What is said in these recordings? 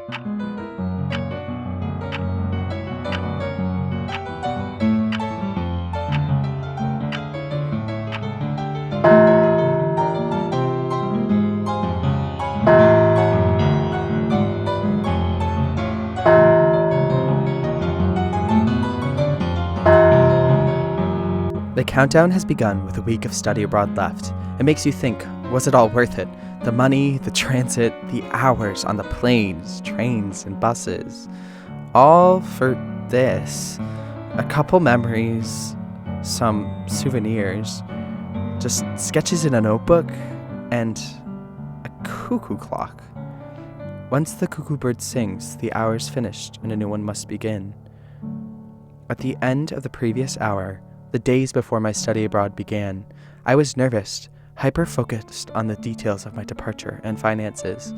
The countdown has begun with a week of study abroad left. It makes you think, was it all worth it? The money, the transit, the hours on the planes, trains, and buses. All for this. A couple memories, some souvenirs, just sketches in a notebook, and a cuckoo clock. Once the cuckoo bird sings, the hour is finished and a new one must begin. At the end of the previous hour, the days before my study abroad began, I was nervous, hyper-focused on the details of my departure and finances,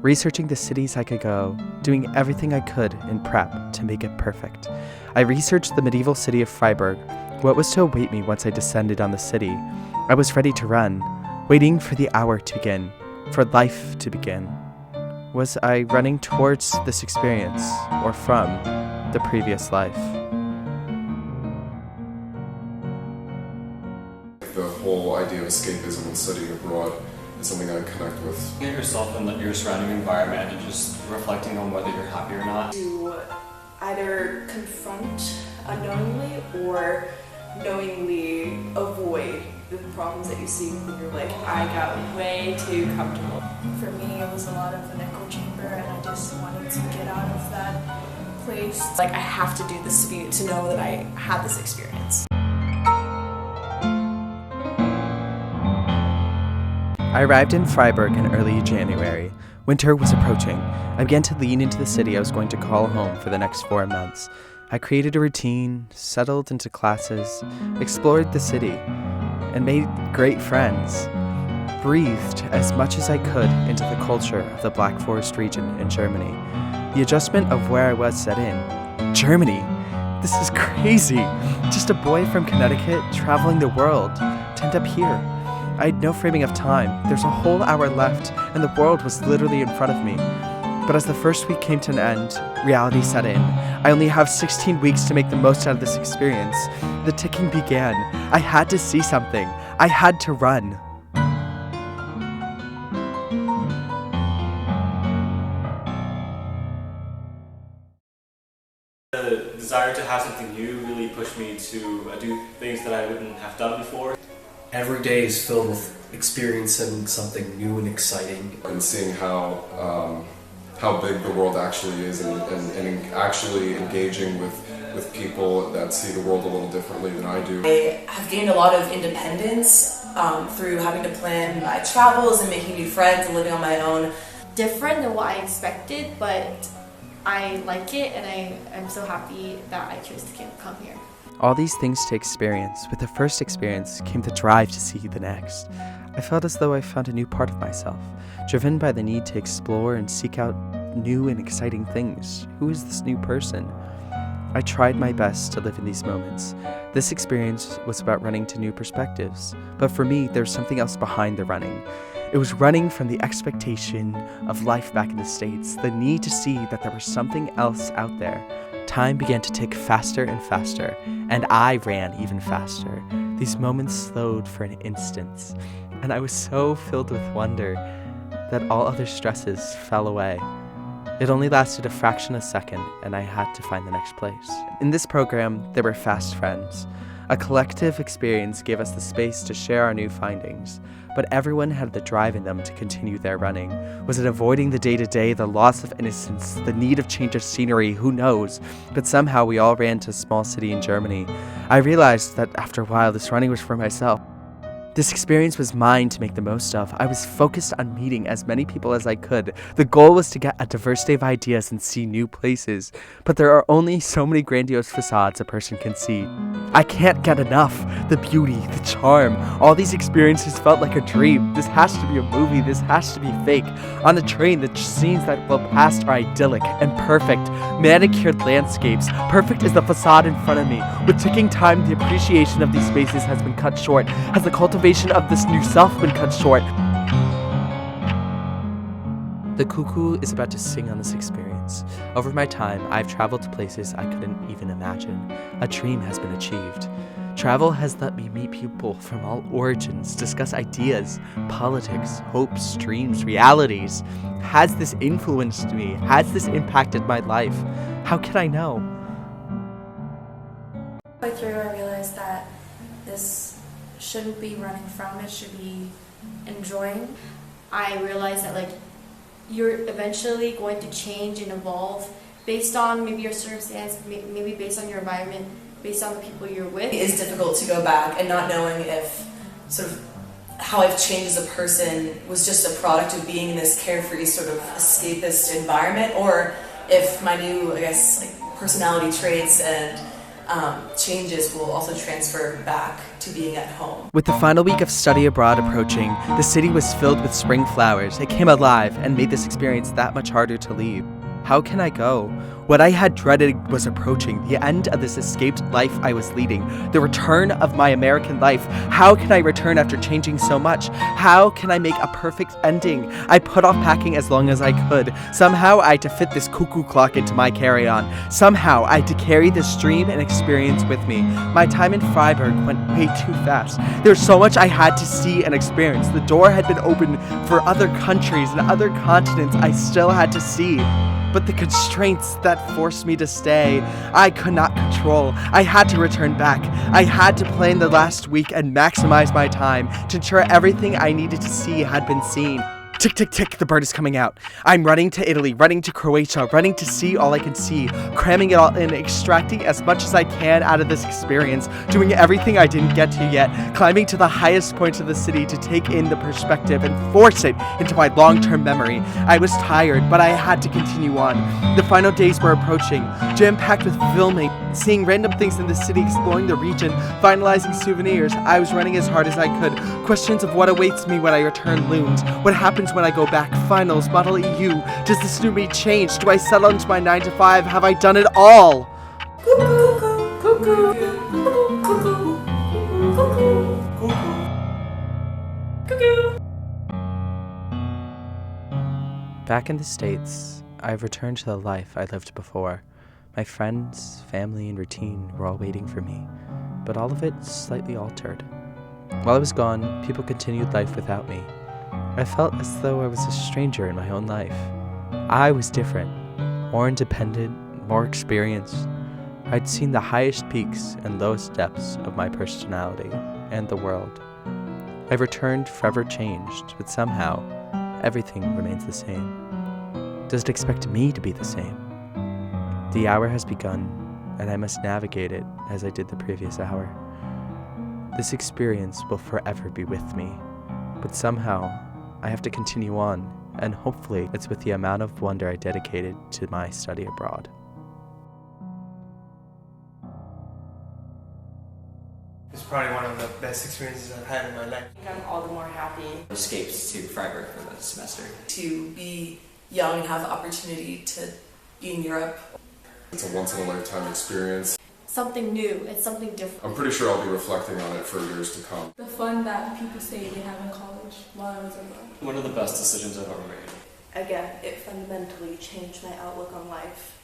researching the cities I could go, doing everything I could in prep to make it perfect. I researched the medieval city of FRIEBURG, what was to await me once I descended on the city. I was ready to run, waiting for the hour to begin, for life to begin. Was I running towards this experience, or from the previous life? The whole idea of escapism and studying abroad is something I connect with. Looking at yourself in your surrounding environment and just reflecting on whether you're happy or not. To either confront unknowingly or knowingly avoid the problems that you see when you're like, I got way too comfortable. For me, it was a lot of an echo chamber, and I just wanted to get out of that place. Like, I have to do this to know that I had this experience. I arrived in FRIEBURG in early January. Winter was approaching. I began to lean into the city I was going to call home for the next 4 months. I created a routine, settled into classes, explored the city, and made great friends. Breathed as much as I could into the culture of the Black Forest region in Germany. The adjustment of where I was set in. Germany! This is crazy! Just a boy from Connecticut traveling the world to end up here. I had no framing of time. There's a whole hour left, and the world was literally in front of me. But as the first week came to an end, reality set in. I only have 16 weeks to make the most out of this experience. The ticking began. I had to see something. I had to run. The desire to have something new really pushed me to do things that I wouldn't have done before. Every day is filled with experiencing something new and exciting. And seeing how big the world actually is and actually engaging with people that see the world a little differently than I do. I have gained a lot of independence through having to plan my travels and making new friends and living on my own. Different than what I expected, but I like it, and I'm so happy that I chose to come here. All these things take experience. With the first experience came the drive to see the next. I felt as though I found a new part of myself, driven by the need to explore and seek out new and exciting things. Who is this new person? I tried my best to live in these moments. This experience was about running to new perspectives, but for me, there's something else behind the running. It was running from the expectation of life back in the States, the need to see that there was something else out there. Time began to tick faster and faster, and I ran even faster. These moments slowed for an instant, and I was so filled with wonder that all other stresses fell away. It only lasted a fraction of a second, and I had to find the next place. In this program, there were fast friends. A collective experience gave us the space to share our new findings, but everyone had the drive in them to continue their running. Was it avoiding the day-to-day, the loss of innocence, the need of change of scenery? Who knows? But somehow we all ran to a small city in Germany. I realized that after a while, this running was for myself. This experience was mine to make the most of. I was focused on meeting as many people as I could. The goal was to get a diversity of ideas and see new places. But there are only so many grandiose facades a person can see. I can't get enough. The beauty, the charm, all these experiences felt like a dream. This has to be a movie. This has to be fake. On the train, the scenes that will pass are idyllic and perfect. Manicured landscapes. Perfect is the facade in front of me. With ticking time, the appreciation of these spaces has been cut short. Has the cultivation of this new self been cut short? The Cuckoo is about to sing on this experience. Over my time, I've traveled to places I couldn't even imagine. A dream has been achieved. Travel has let me meet people from all origins, discuss ideas, politics, hopes, dreams, realities. Has this influenced me? Has this impacted my life? How can I know? Halfway through, I realized that this shouldn't be running from, it should be enjoying. I realized that you're eventually going to change and evolve based on maybe your circumstance, maybe based on your environment, based on the people you're with. It is difficult to go back and not knowing if sort of how I've changed as a person was just a product of being in this carefree sort of escapist environment, or if my new, personality traits and changes will also transfer back to being at home. With the final week of study abroad approaching, the city was filled with spring flowers. It came alive and made this experience that much harder to leave. How can I go? What I had dreaded was approaching, the end of this escaped life I was leading, the return of my American life. How can I return after changing so much? How can I make a perfect ending? I put off packing as long as I could. Somehow I had to fit this cuckoo clock into my carry-on. Somehow I had to carry this dream and experience with me. My time in FRIEBURG went way too fast. There's so much I had to see and experience. The door had been opened for other countries and other continents I still had to see. But the constraints that forced me to stay, I could not control. I had to return back. I had to plan the last week and maximize my time to ensure everything I needed to see had been seen. Tick, tick, tick, the bird is coming out. I'm running to Italy, running to Croatia, running to see all I can see, cramming it all in, extracting as much as I can out of this experience, doing everything I didn't get to yet, climbing to the highest points of the city to take in the perspective and force it into my long-term memory. I was tired, but I had to continue on. The final days were approaching, jam-packed with filming, seeing random things in the city, exploring the region, finalizing souvenirs. I was running as hard as I could. Questions of what awaits me when I return loomed. What happens when I go back? Finals, Model EU. Does this new me change? Do I settle into my 9 to 5? Have I done it all? Cuckoo, cuckoo, cuckoo, cuckoo, cuckoo, cuckoo. Back in the States, I've returned to the life I lived before. My friends, family, and routine were all waiting for me, but all of it slightly altered. While I was gone, people continued life without me. I felt as though I was a stranger in my own life. I was different, more independent, more experienced. I'd seen the highest peaks and lowest depths of my personality and the world. I've returned forever changed, but somehow, everything remains the same. Does it expect me to be the same? The hour has begun, and I must navigate it as I did the previous hour. This experience will forever be with me, but somehow, I have to continue on, and hopefully it's with the amount of wonder I dedicated to my study abroad. It's probably one of the best experiences I've had in my life. I'm all the more happy. Escaped to FRIEBURG for the semester. To be young and have the opportunity to be in Europe. It's a once-in-a-lifetime experience. Something new, it's something different. I'm pretty sure I'll be reflecting on it for years to come. The fun that people say they have in college while I was abroad. One of the best decisions I've ever made. Again, it fundamentally changed my outlook on life.